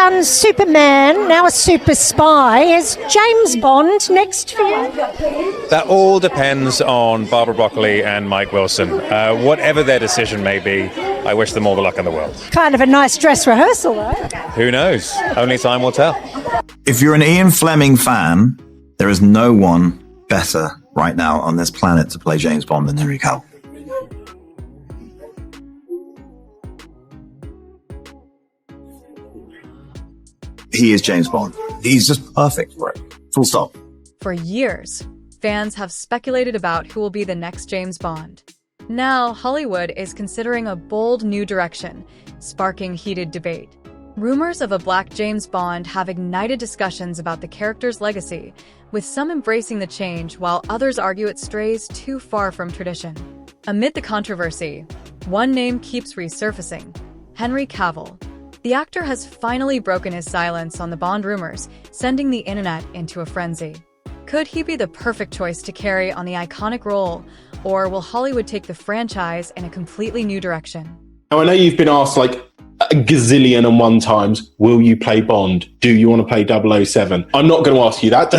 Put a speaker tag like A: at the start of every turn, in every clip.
A: done Superman, now a super spy. Is James Bond next for you?
B: That all depends on Barbara Broccoli and Mike Wilson. Whatever their decision may be, I wish them all the luck in the world.
A: Kind of a nice dress rehearsal, though.
B: Who knows? Only time will tell.
C: If you're an Ian Fleming fan, there is no one better right now on this planet to play James Bond than Henry Cavill. He is James Bond. He's just perfect for it. Full stop.
D: For years, fans have speculated about who will be the next James Bond. Now, Hollywood is considering a bold new direction, sparking heated debate. Rumors of a black James Bond have ignited discussions about the character's legacy, with some embracing the change while others argue it strays too far from tradition. Amid the controversy, one name keeps resurfacing: Henry Cavill. The actor has finally broken his silence on the Bond rumors, sending the internet into a frenzy. Could he be the perfect choice to carry on the iconic role, or will Hollywood take the franchise in a completely new direction?
E: Now, I know you've been asked like a gazillion and one times, will you play Bond? Do you want to play 007? I'm not going to ask you that.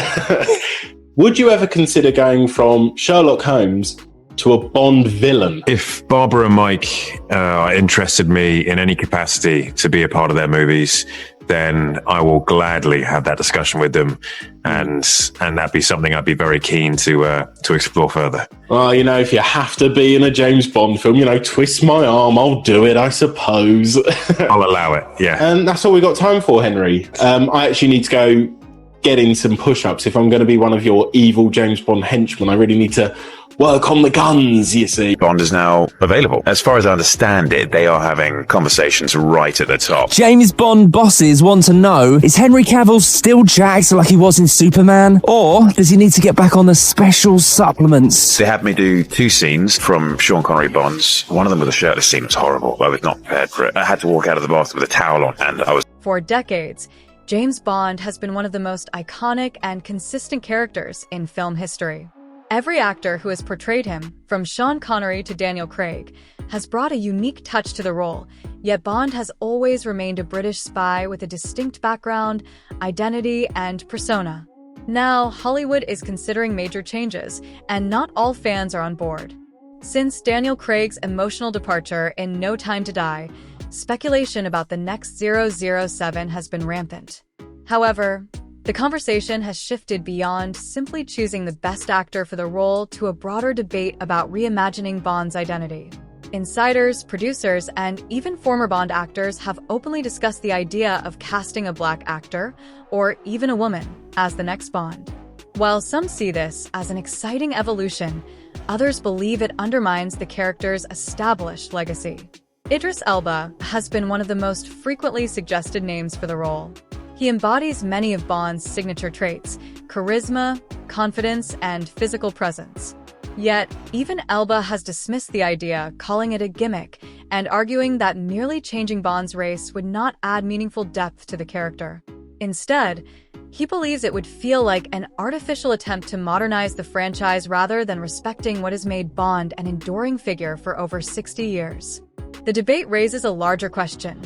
E: Would you ever consider going from Sherlock Holmes to a Bond villain?
F: If Barbara and Mike interested me in any capacity to be a part of their movies, then I will gladly have that discussion with them, and that'd be something I'd be very keen to explore further.
E: Well, you know, if you have to be in a James Bond film, you know, twist my arm, I'll do it, I suppose.
F: I'll allow it, yeah.
E: And that's all we got time for, Henry. I actually need to go get in some push-ups. If I'm going to be one of your evil James Bond henchmen, I really need to work on the guns, you see.
F: Bond is now available. As far as I understand it, they are having conversations right at the top.
G: James Bond bosses want to know, is Henry Cavill still jacked like he was in Superman? Or does he need to get back on the special supplements?
F: They had me do 2 scenes from Sean Connery Bonds. One of them with a shirtless scene was horrible. I was not prepared for it. I had to walk out of the bathroom with a towel on, and I was...
D: For decades, James Bond has been one of the most iconic and consistent characters in film history. Every actor who has portrayed him, from Sean Connery to Daniel Craig, has brought a unique touch to the role, yet Bond has always remained a British spy with a distinct background, identity, and persona. Now, Hollywood is considering major changes, and not all fans are on board. Since Daniel Craig's emotional departure in No Time to Die, speculation about the next 007 has been rampant. However, the conversation has shifted beyond simply choosing the best actor for the role to a broader debate about reimagining Bond's identity. Insiders, producers, and even former Bond actors have openly discussed the idea of casting a black actor, or even a woman, as the next Bond. While some see this as an exciting evolution, others believe it undermines the character's established legacy. Idris Elba has been one of the most frequently suggested names for the role. He embodies many of Bond's signature traits: charisma, confidence, and physical presence. Yet, even Elba has dismissed the idea, calling it a gimmick, and arguing that merely changing Bond's race would not add meaningful depth to the character. Instead, he believes it would feel like an artificial attempt to modernize the franchise rather than respecting what has made Bond an enduring figure for over 60 years. The debate raises a larger question: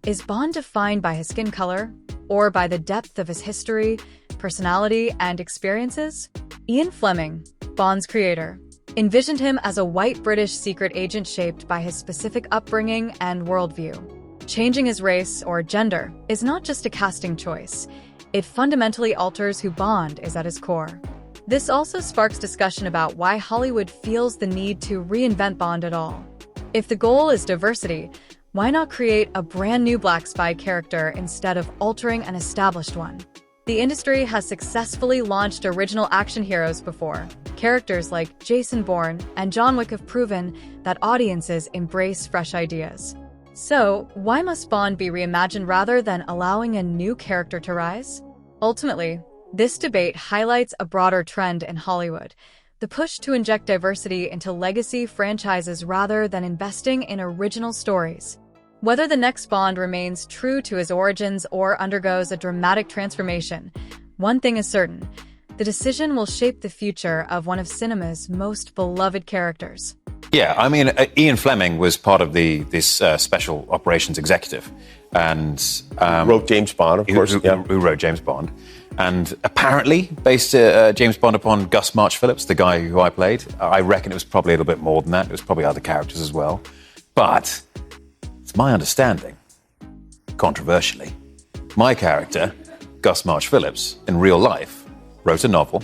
D: is Bond defined by his skin color, or by the depth of his history, personality, and experiences? Ian Fleming, Bond's creator, envisioned him as a white British secret agent shaped by his specific upbringing and worldview. Changing his race or gender is not just a casting choice. It fundamentally alters who Bond is at his core. This also sparks discussion about why Hollywood feels the need to reinvent Bond at all. If the goal is diversity, why not create a brand new black spy character instead of altering an established one? The industry has successfully launched original action heroes before. Characters like Jason Bourne and John Wick have proven that audiences embrace fresh ideas. So, why must Bond be reimagined rather than allowing a new character to rise? Ultimately, this debate highlights a broader trend in Hollywood: the push to inject diversity into legacy franchises rather than investing in original stories. Whether the next Bond remains true to his origins or undergoes a dramatic transformation, one thing is certain: the decision will shape the future of one of cinema's most beloved characters.
B: Yeah, I mean, Ian Fleming was part of this special operations executive, and
H: wrote James Bond, of course.
B: Who wrote James Bond, and apparently based James Bond upon Gus March Phillips, the guy who I played. I reckon it was probably a little bit more than that. It was probably other characters as well, but it's my understanding, controversially, my character, Gus March Phillips, in real life, wrote a novel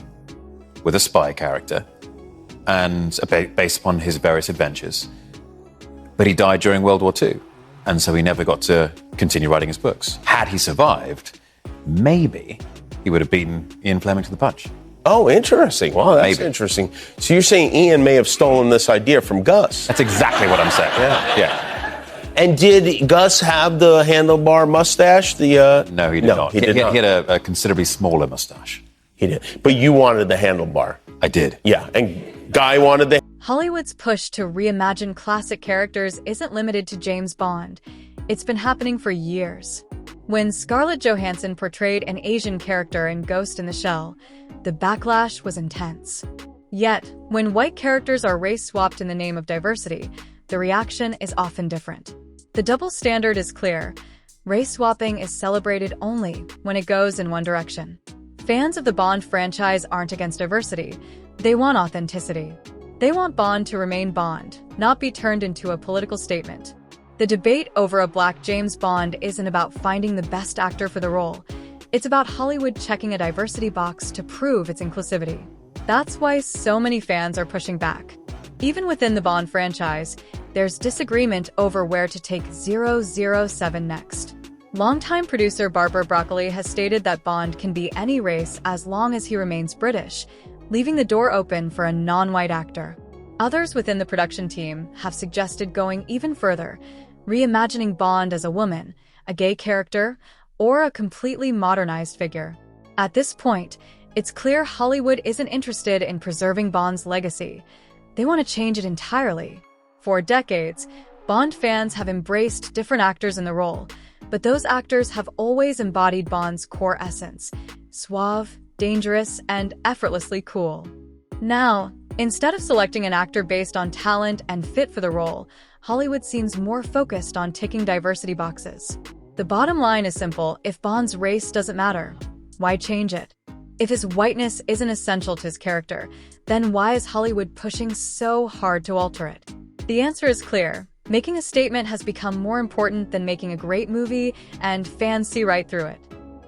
B: with a spy character, and based upon his various adventures. But he died during World War II, and so he never got to continue writing his books. Had he survived, maybe he would have beaten Ian Fleming to the punch.
H: Oh, interesting. Wow, that's interesting. So you're saying Ian may have stolen this idea from Gus?
B: That's exactly what I'm saying.
H: Yeah. And did Gus have the handlebar mustache?
B: No, he did not.
H: He did not.
B: He had a considerably smaller mustache.
H: He did. But you wanted the handlebar.
B: I did.
H: Yeah, and Guy wanted the...
D: Hollywood's push to reimagine classic characters isn't limited to James Bond. It's been happening for years. When Scarlett Johansson portrayed an Asian character in Ghost in the Shell, the backlash was intense. Yet, when white characters are race-swapped in the name of diversity, the reaction is often different. The double standard is clear. Race-swapping is celebrated only when it goes in one direction. Fans of the Bond franchise aren't against diversity. They want authenticity. They want Bond to remain Bond, not be turned into a political statement. The debate over a black James Bond isn't about finding the best actor for the role. It's about Hollywood checking a diversity box to prove its inclusivity. That's why so many fans are pushing back. Even within the Bond franchise, there's disagreement over where to take 007 next. Longtime producer Barbara Broccoli has stated that Bond can be any race as long as he remains British, leaving the door open for a non-white actor. Others within the production team have suggested going even further, reimagining Bond as a woman, a gay character, or a completely modernized figure. At this point, it's clear Hollywood isn't interested in preserving Bond's legacy. They want to change it entirely. For decades, Bond fans have embraced different actors in the role, but those actors have always embodied Bond's core essence: suave, dangerous, and effortlessly cool. Now, instead of selecting an actor based on talent and fit for the role, Hollywood seems more focused on ticking diversity boxes. The bottom line is simple: if Bond's race doesn't matter, why change it? If his whiteness isn't essential to his character, then why is Hollywood pushing so hard to alter it? The answer is clear. Making a statement has become more important than making a great movie, and fans see right through it.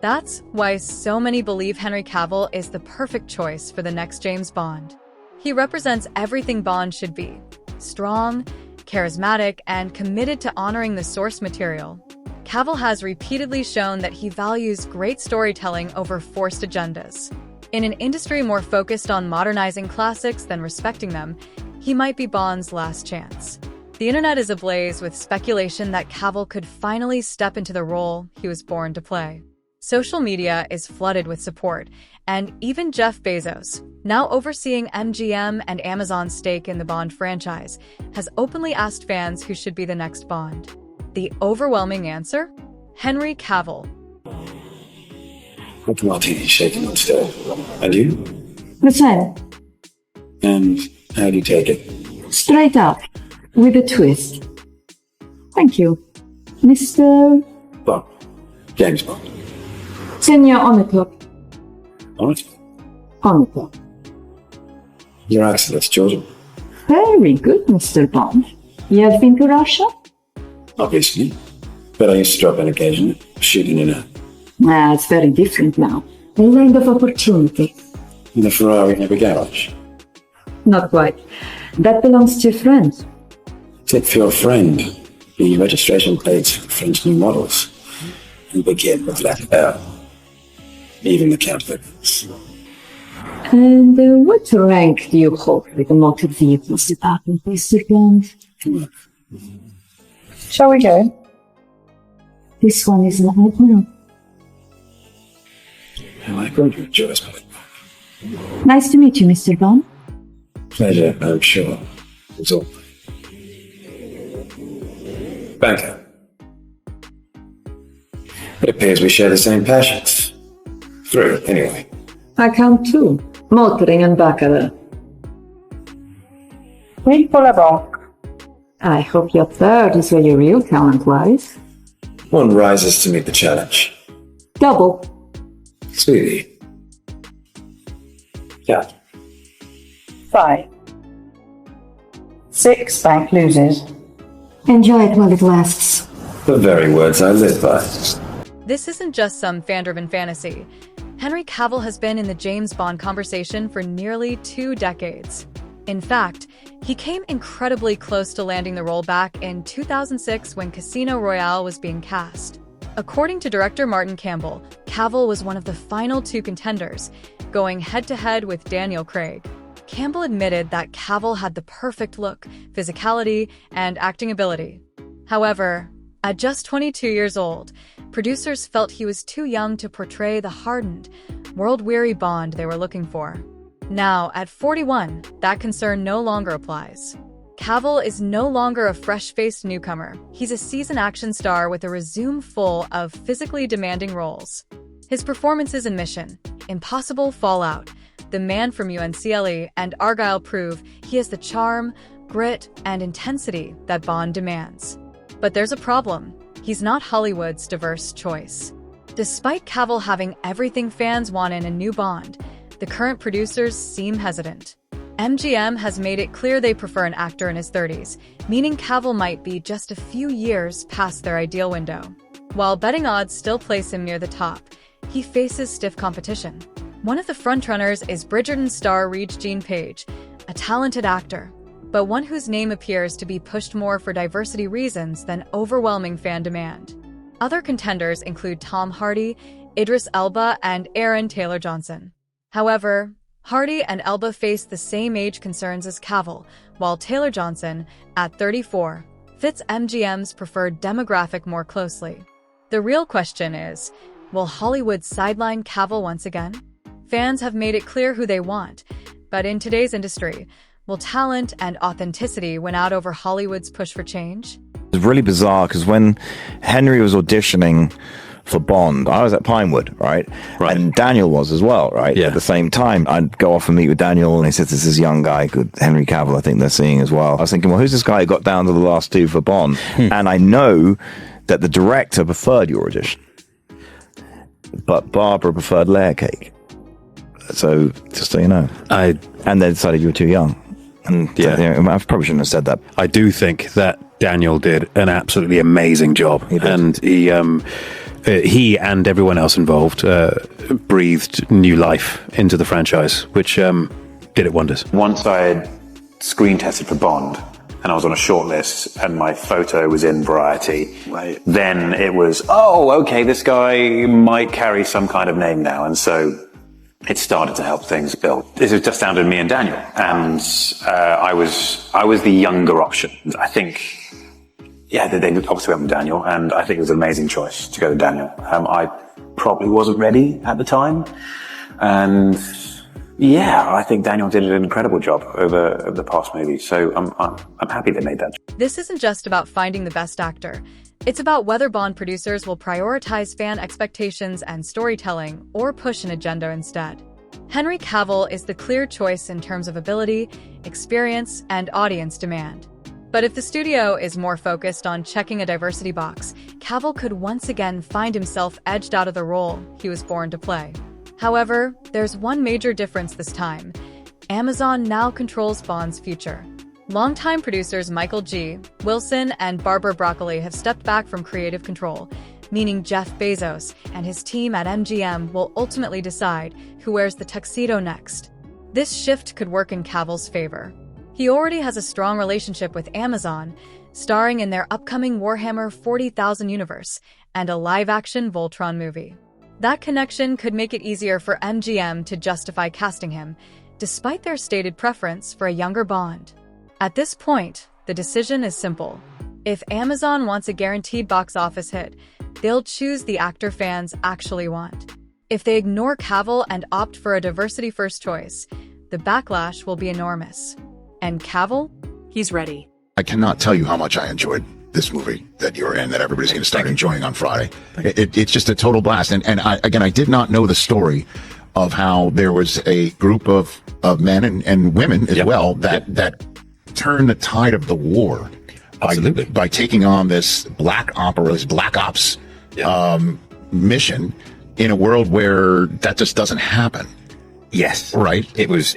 D: That's why so many believe Henry Cavill is the perfect choice for the next James Bond. He represents everything Bond should be: strong, charismatic, and committed to honoring the source material. Cavill has repeatedly shown that he values great storytelling over forced agendas. In an industry more focused on modernizing classics than respecting them, he might be Bond's last chance. The internet is ablaze with speculation that Cavill could finally step into the role he was born to play. Social media is flooded with support, and even Jeff Bezos, now overseeing MGM and Amazon's stake in the Bond franchise, has openly asked fans who should be the next Bond. The overwhelming answer? Henry Cavill.
I: What martini shaken on still? And you?
J: The same.
I: And how do you take it?
J: Straight up, with a twist. Thank you. Mr.
I: Bond. James Bond.
J: Senior on the clock.
I: What?
J: On the clock.
I: Your accent, that's Georgian.
J: Very good, Mr. Bond. You have been to Russia?
I: Obviously. But I used to drop in occasionally, shooting in a...
J: It's very different now. A land of opportunity.
I: In a Ferrari in a garage.
J: Not quite. That belongs to your friend.
I: Take for your friend the registration plates for French new models and begin with Latin L. Even the counterfeits.
J: And what rank do you hold with the motor vehicles department, Mr. Bond?
I: Come on.
J: Shall we go? This one is an admiral.
I: Am I going to enjoy this?
J: Nice to meet you, Mr. Bond.
I: Pleasure, I'm sure. It's all. Banker. It appears we share the same passions. Through, anyway.
J: I count two. Motoring and baccarat. Oui, pour la banque. I hope your third is where your real talent lies.
I: One rises to meet the challenge.
J: Double.
I: Sweetie. Yeah.
J: 5. 6, bank loses. Enjoy it while it lasts.
I: The very words I live by.
D: This isn't just some fan-driven fantasy. Henry Cavill has been in the James Bond conversation for nearly 2 decades. In fact, he came incredibly close to landing the role back in 2006 when Casino Royale was being cast. According to director Martin Campbell, Cavill was one of the final 2 contenders, going head-to-head with Daniel Craig. Campbell admitted that Cavill had the perfect look, physicality, and acting ability. However, at just 22 years old, producers felt he was too young to portray the hardened, world-weary Bond they were looking for. Now, at 41, that concern no longer applies. Cavill is no longer a fresh-faced newcomer. He's a seasoned action star with a resume full of physically demanding roles. His performances in Mission, Impossible Fallout, The Man from UNCLE, and Argylle prove he has the charm, grit, and intensity that Bond demands. But there's a problem. He's not Hollywood's diverse choice. Despite Cavill having everything fans want in a new Bond, the current producers seem hesitant. MGM has made it clear they prefer an actor in his 30s, meaning Cavill might be just a few years past their ideal window. While betting odds still place him near the top, he faces stiff competition. One of the frontrunners is Bridgerton star Regine Page, a talented actor, but one whose name appears to be pushed more for diversity reasons than overwhelming fan demand. Other contenders include Tom Hardy, Idris Elba, and Aaron Taylor-Johnson. However, Hardy and Elba face the same age concerns as Cavill, while Taylor-Johnson, at 34, fits MGM's preferred demographic more closely. The real question is, will Hollywood sideline Cavill once again? Fans have made it clear who they want, but in today's industry, will talent and authenticity win out over Hollywood's push for change?
C: It's really bizarre because when Henry was auditioning for Bond, I was at Pinewood, right? And Daniel was as well, right?
B: Yeah.
C: At the same time, I'd go off and meet with Daniel, and he said, "This is young guy, good Henry Cavill, I think they're seeing as well." I was thinking, well, who's this guy who got down to the last 2 for Bond? And I know that the director preferred your audition, but Barbara preferred layer cake. So, just so you know. And they decided you were too young. And yeah, I probably shouldn't have said that.
K: I do think that Daniel did an absolutely amazing job. And he and everyone else involved breathed new life into the franchise, which did it wonders.
B: Once I had screen tested for Bond, and I was on a short list, and my photo was in Variety, then it was, oh, okay, this guy might carry some kind of name now. And so it started to help things build. This was just down to me and Daniel, and I was the younger option. I think, they obviously went with Daniel, and I think it was an amazing choice to go with Daniel. I probably wasn't ready at the time, and I think Daniel did an incredible job over the past movies. So I'm happy they made that.
D: This isn't just about finding the best actor. It's about whether Bond producers will prioritize fan expectations and storytelling or push an agenda instead. Henry Cavill is the clear choice in terms of ability, experience, and audience demand. But if the studio is more focused on checking a diversity box, Cavill could once again find himself edged out of the role he was born to play. However, there's one major difference this time. Amazon now controls Bond's future. Longtime producers Michael G. Wilson and Barbara Broccoli have stepped back from creative control, meaning Jeff Bezos and his team at MGM will ultimately decide who wears the tuxedo next. This shift could work in Cavill's favor. He already has a strong relationship with Amazon, starring in their upcoming Warhammer 40,000 universe and a live-action Voltron movie. That connection could make it easier for MGM to justify casting him, despite their stated preference for a younger Bond. At this point, the decision is simple. If Amazon wants a guaranteed box office hit, they'll choose the actor fans actually want. If they ignore Cavill and opt for a diversity-first choice, the backlash will be enormous. And Cavill? He's ready.
L: I cannot tell you how much I enjoyed this movie that you're in, that everybody's going to start enjoying on Friday. It's just a total blast. And I did not know the story of how there was a group of men and women as well that turn the tide of the war by taking on this black ops mission in a world where that just doesn't happen.
B: Yes.
L: Right.
B: It was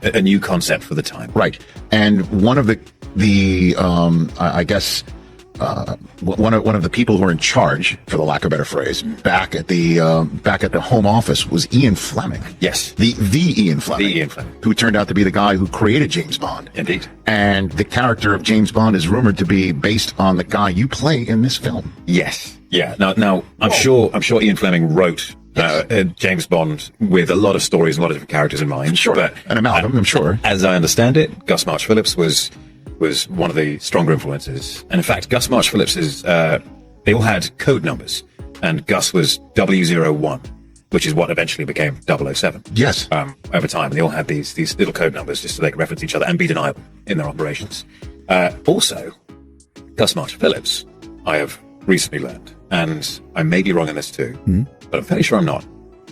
B: a new concept for the time.
L: Right. And one of the I guess one of the people who were in charge, for the lack of a better phrase, back at the Home Office was Ian Fleming.
B: Yes.
L: The Ian Fleming.
B: The Ian Fleming.
L: Who turned out to be the guy who created James Bond.
B: Indeed.
L: And the character of James Bond is rumored to be based on the guy you play in this film.
B: Yes. Yeah. Now I'm sure Ian Fleming wrote James Bond with a lot of stories and a lot of different characters in mind.
L: Sure.
B: But
L: an amalgam, I'm sure.
B: As I understand it, Gus March Phillips was one of the stronger influences. And in fact, Gus March Phillips they all had code numbers. And Gus was W01, which is what eventually became 007.
L: Yes.
B: Over time. They all had these little code numbers just so they could reference each other and be deniable in their operations. Also, Gus March Phillips, I have recently learned, and I may be wrong in this too, but I'm fairly sure I'm not,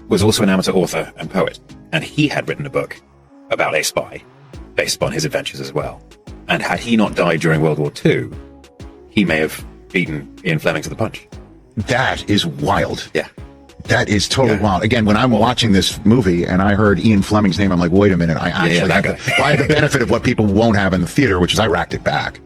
B: was also an amateur author and poet. And he had written a book about a spy based upon his adventures as well. And had he not died during World War II, he may have beaten Ian Fleming to the punch.
L: That is wild.
B: Yeah.
L: That is totally wild. Again, when I'm watching this movie and I heard Ian Fleming's name, I'm like, wait a minute. I actually have the benefit of what people won't have in the theater, which is I racked it back.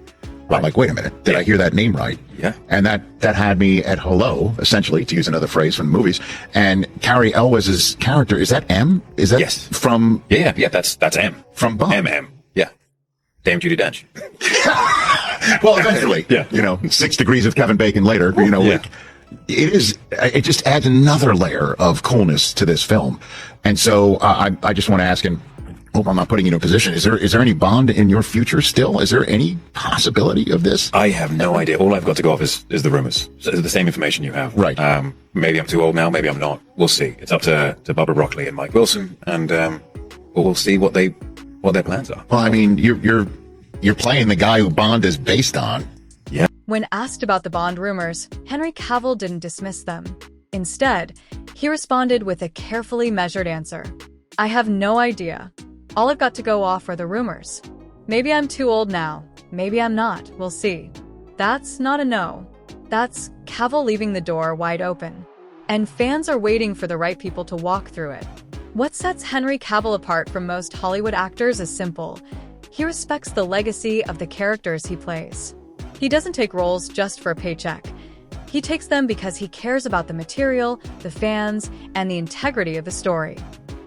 L: Right. I'm like, wait a minute. Did I hear that name right?
B: Yeah.
L: And that had me at hello, essentially, to use another phrase from the movies. And Cary Elwes's character, is that M? Is that from...
B: Yeah, that's M.
L: From Bond.
B: M. Yeah. Dame Judi Dench.
L: Well, eventually. Yeah. 6 degrees of Kevin Bacon later, it just adds another layer of coolness to this film. And so I just want to ask, and hope I'm not putting you in a position, is there any Bond in your future still? Is there any possibility of this?
B: I have no idea. All I've got to go off is the rumors. So the same information you have.
L: Right.
B: Maybe I'm too old now, maybe I'm not. We'll see. It's up to Barbara Broccoli and Mike Wilson, and we'll see what their plans are.
L: Well, I mean, you're playing the guy who Bond is based on.
B: Yeah.
D: When asked about the Bond rumors, Henry Cavill didn't dismiss them. Instead, he responded with a carefully measured answer. I have no idea. All I've got to go off are the rumors. Maybe I'm too old now. Maybe I'm not. We'll see. That's not a no. That's Cavill leaving the door wide open. And fans are waiting for the right people to walk through it. What sets Henry Cavill apart from most Hollywood actors is simple. He respects the legacy of the characters he plays. He doesn't take roles just for a paycheck. He takes them because he cares about the material, the fans, and the integrity of the story.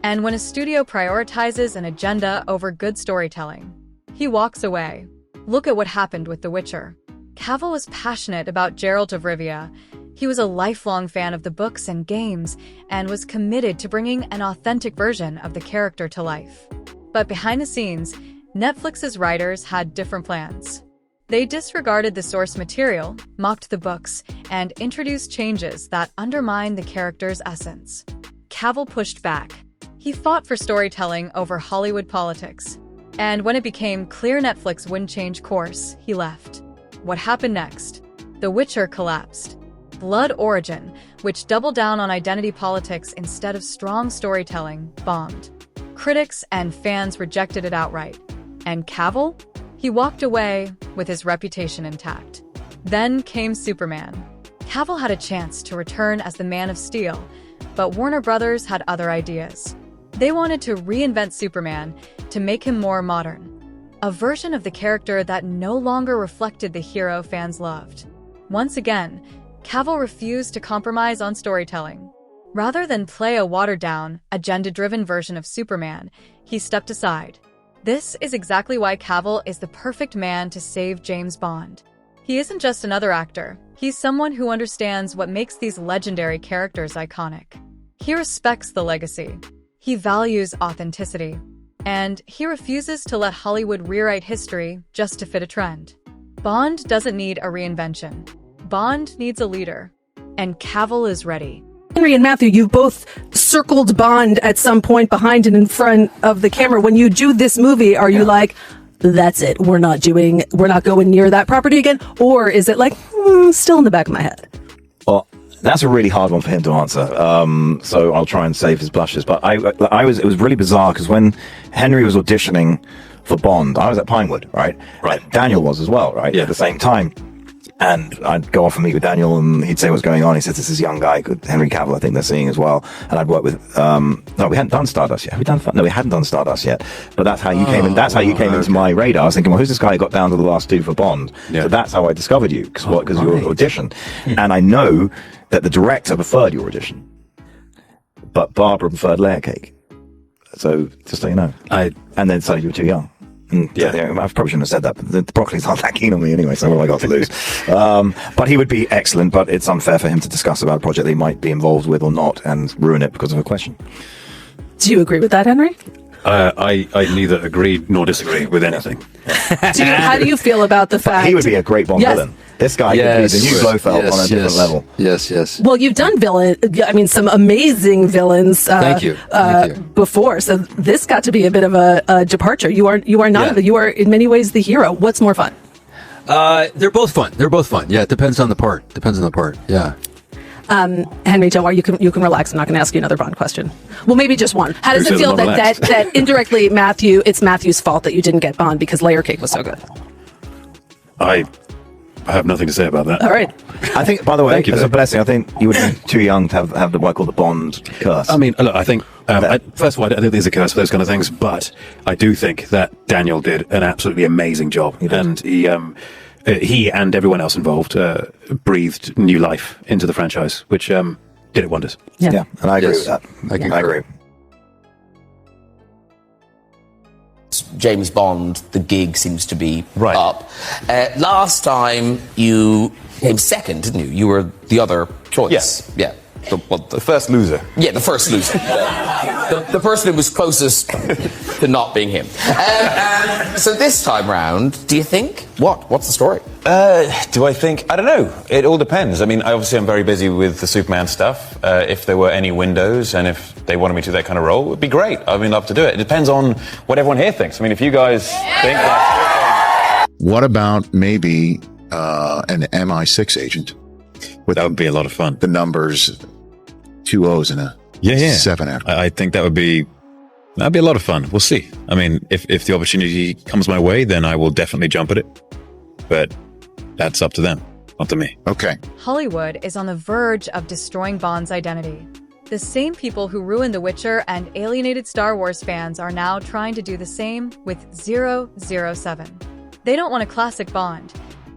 D: And when a studio prioritizes an agenda over good storytelling, he walks away. Look at what happened with The Witcher. Cavill was passionate about Geralt of Rivia. He was a lifelong fan of the books and games and was committed to bringing an authentic version of the character to life. But behind the scenes, Netflix's writers had different plans. They disregarded the source material, mocked the books, and introduced changes that undermined the character's essence. Cavill pushed back. He fought for storytelling over Hollywood politics. And when it became clear Netflix wouldn't change course, he left. What happened next? The Witcher collapsed. Blood Origin, which doubled down on identity politics instead of strong storytelling, bombed. Critics and fans rejected it outright. And Cavill? He walked away with his reputation intact. Then came Superman. Cavill had a chance to return as the Man of Steel, but Warner Brothers had other ideas. They wanted to reinvent Superman to make him more modern, a version of the character that no longer reflected the hero fans loved. Once again, Cavill refused to compromise on storytelling. Rather than play a watered-down, agenda-driven version of Superman, he stepped aside. This is exactly why Cavill is the perfect man to save James Bond. He isn't just another actor. He's someone who understands what makes these legendary characters iconic. He respects the legacy. He values authenticity. And he refuses to let Hollywood rewrite history just to fit a trend. Bond doesn't need a reinvention. Bond needs a leader. And Cavill is ready.
M: Henry and Matthew, you've both circled Bond at some point behind and in front of the camera. When you do this movie, are you like, that's it, we're not going near that property again? Or is it like, still in the back of my head?
C: Well, that's a really hard one for him to answer. So I'll try and save his blushes. But it was really bizarre because when Henry was auditioning for Bond. I was at Pinewood, right? Daniel was as well, right? At the same time. And I'd go off and meet with Daniel, and he'd say what's going on. He says, this is young guy, good Henry Cavill, I think they're seeing as well. And I'd work with, no, we hadn't done Stardust yet. No, we hadn't done Stardust yet. But that's how you came in. That's how you came into my radar. I was thinking, well, who's this guy who got down to the last two for Bond? So that's how I discovered you, because your audition. And I know that the director preferred your audition, but Barbara preferred Layer Cake. So just so you know, and then so you were too young. I probably shouldn't have said that, but the Broccoli's aren't that keen on me anyway, so what have I got to lose? But he would be excellent, but it's unfair for him to discuss about a project that he might be involved with or not and ruin it because of a question.
M: Do you agree with that, Henry?
K: I neither agree nor disagree with anything.
M: How do you feel about the fact...
C: He would be a great Bond villain. This guy could be the new Blofeld on a different level.
N: Yes.
M: Well, you've done some amazing villains
N: Thank you.
M: before, so this got to be a bit of a departure. You are not, you are in many ways the hero. What's more fun?
N: They're both fun. Yeah, it depends on the part. Yeah.
M: Henry, don't worry, you can relax. I'm not going to ask you another Bond question. Well, maybe just one. How does it feel that indirectly, it's Matthew's fault that you didn't get Bond because Layer Cake was so good?
K: I have nothing to say about that.
M: All right.
C: I think, by the way, as a blessing, I think you would be too young to have what I call the Bond curse.
K: I mean, look, I think, first of all, I don't think there's a curse for those kind of things, but I do think that Daniel did an absolutely amazing job. And he and everyone else involved breathed new life into the franchise, which did it wonders.
C: Yeah, and I agree with that. I agree.
O: James Bond, the gig seems to be up. Last time you came second, didn't you? You were the other choice.
B: Yes.
O: Yeah.
B: The first loser.
O: Yeah, the first loser. the person who was closest to not being him. So this time round, do you think? What's the story?
B: Do I think? I don't know. It all depends. I mean, obviously I'm very busy with the Superman stuff. If there were any windows and if they wanted me to do that kind of role, it would be great. I'd love to do it. It depends on what everyone here thinks. I mean, if you guys think that...
L: What about maybe an MI6 agent?
F: That would be a lot of fun.
L: The numbers, 2 O's and a 7 after.
F: I think that'd be a lot of fun. We'll see. I mean, if the opportunity comes my way, then I will definitely jump at it. But that's up to them, not to me.
L: Okay.
D: Hollywood is on the verge of destroying Bond's identity. The same people who ruined The Witcher and alienated Star Wars fans are now trying to do the same with 007. They don't want a classic Bond.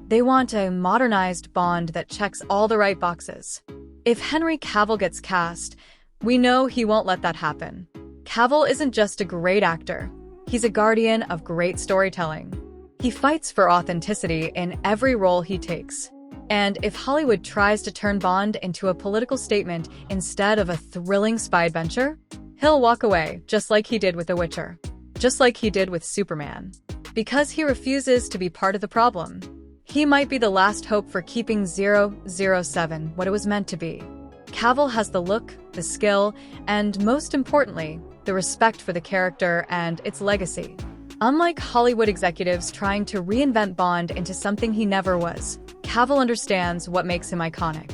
D: They want a modernized Bond that checks all the right boxes. If Henry Cavill gets cast, we know he won't let that happen. Cavill isn't just a great actor. He's a guardian of great storytelling. He fights for authenticity in every role he takes. And if Hollywood tries to turn Bond into a political statement instead of a thrilling spy adventure, he'll walk away, just like he did with The Witcher. Just like he did with Superman. Because he refuses to be part of the problem. He might be the last hope for keeping 007 what it was meant to be. Cavill has the look, the skill, and most importantly, the respect for the character and its legacy. Unlike Hollywood executives trying to reinvent Bond into something he never was, Cavill understands what makes him iconic.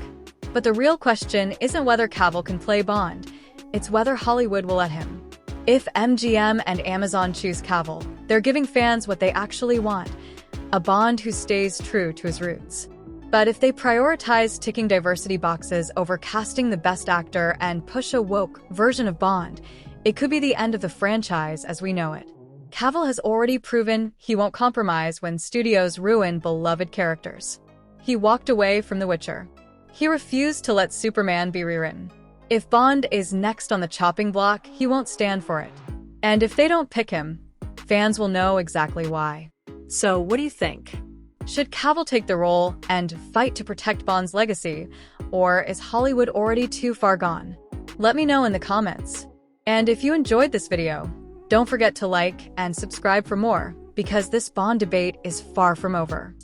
D: But the real question isn't whether Cavill can play Bond, it's whether Hollywood will let him. If MGM and Amazon choose Cavill, they're giving fans what they actually want, a Bond who stays true to his roots. But if they prioritize ticking diversity boxes over casting the best actor and push a woke version of Bond, it could be the end of the franchise as we know it. Cavill has already proven he won't compromise when studios ruin beloved characters. He walked away from The Witcher. He refused to let Superman be rewritten. If Bond is next on the chopping block, he won't stand for it. And if they don't pick him, fans will know exactly why. So what do you think? Should Cavill take the role and fight to protect Bond's legacy, or is Hollywood already too far gone? Let me know in the comments. And if you enjoyed this video, don't forget to like and subscribe for more, because this Bond debate is far from over.